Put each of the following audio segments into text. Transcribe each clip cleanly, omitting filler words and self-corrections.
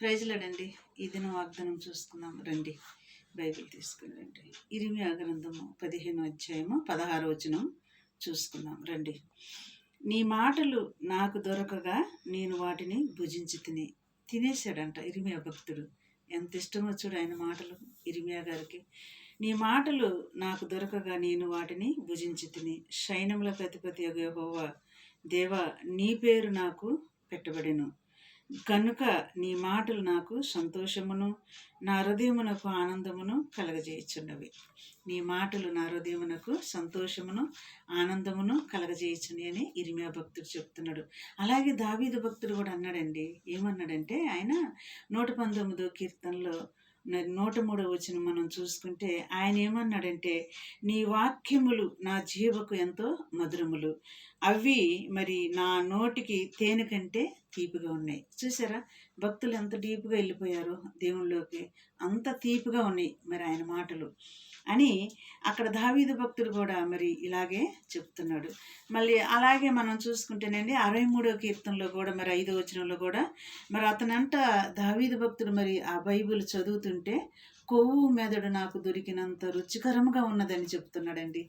ప్రైజ్లాడండి. ఈ దినం వాగ్దానం చూసుకుందాం రండి. బైబిల్ తీసుకుని రండి. ఇర్మీయా గ్రంథము 15వ అధ్యాయము 16వ వచనం చూసుకుందాం రండి. నీ మాటలు నాకు దొరకగా నేను వాటిని భుజించి తినేశాడంట ఇర్మీయా భక్తుడు. ఎంత ఇష్టమో చూడు ఆయన మాటలు ఇర్మీయా గారికి. నీ మాటలు నాకు దొరకగా నేను వాటిని భుజించి సైన్యములకు అధిపతి యెహోవా దేవా, నీ పేరు నాకు పెట్టబడెను కనుక నీ మాటలు నాకు సంతోషమును, నా హృదయమునకు ఆనందమును కలగజేయుచున్నవి. నీ మాటలు నా హృదయమునకు సంతోషమును, ఆనందమును కలగజేయుచుని అని ఇర్మీయా భక్తుడు చెప్తున్నాడు. అలాగే దావీదు భక్తుడు కూడా అన్నాడండి. ఏమన్నాడంటే ఆయన 119వ కీర్తనలో 103వ వచనం మనం చూసుకుంటే ఆయన ఏమన్నాడంటే, నీ వాక్యములు నా జీవకు ఎంతో మధురములు, అవి మరి నా నోటికి తేనె కంటే తీపిగా ఉన్నాయి. చూసారా భక్తులు ఎంత డీప్గా వెళ్ళిపోయారో దేవుళ్ళలోకి, అంత తీపిగా ఉన్నాయి మరి ఆయన మాటలు అని అక్కడ దావీదు భక్తుడు కూడా మరి ఇలాగే చెప్తున్నాడు. మళ్ళీ అలాగే మనం చూసుకుంటేనండి 63వ కీర్తనలో కూడా మరి 5వ వచనంలో కూడా మరి అతనంట దావీదు భక్తుడు మరి ఆ బైబిల్ చదువుతుంటే కొవ్వు మెదడు నాకు దొరికినంత రుచికరంగా ఉన్నదని చెప్తున్నాడండి.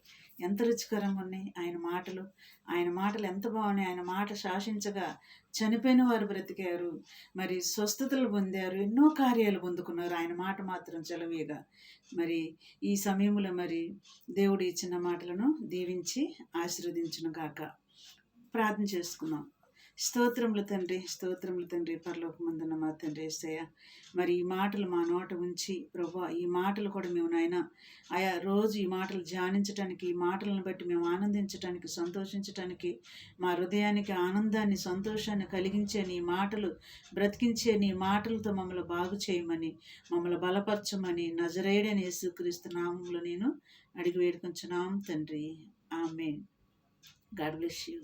ఎంత రుచికరంగా ఉన్నాయి ఆయన మాటలు. ఆయన మాటలు ఎంత బాగున్నాయి. ఆయన మాట శాసించగా చనిపోయిన వారు బ్రతికారు, మరి స్వస్థతలు పొందారు, ఎన్నో కార్యాలు పొందుకున్నారు. ఆయన మాట మాత్రం చలవేగా. మరి ఈ సమయంలో మరి దేవుడు ఇచ్చిన మాటలను దీవించి ఆశీర్వదించును గాక. ప్రార్థన చేసుకుందాం. స్తోత్రములు తండ్రి, పరలోకమందున్న మా తండ్రి యేసయ్య, మరి ఈ మాటలు మా నోట ఉంచి ప్రభువా, ఈ మాటలు కూడా మేము నాయన ఆయా రోజు ఈ మాటలు ధ్యానించటానికి, ఈ మాటలను బట్టి మేము ఆనందించటానికి, సంతోషించటానికి, మా హృదయానికి ఆనందాన్ని, సంతోషాన్ని కలిగించే నీ మాటలు, బ్రతికించే నీ మాటలతో మమ్మల్ని బాగు చేయమని, మమ్మల్ని బలపరచమని నజరేయుడైన యేసుక్రీస్తు నామములో నేను అడిగి వేడుకొంచున్నాం తండ్రి. ఆమేన్. God bless you.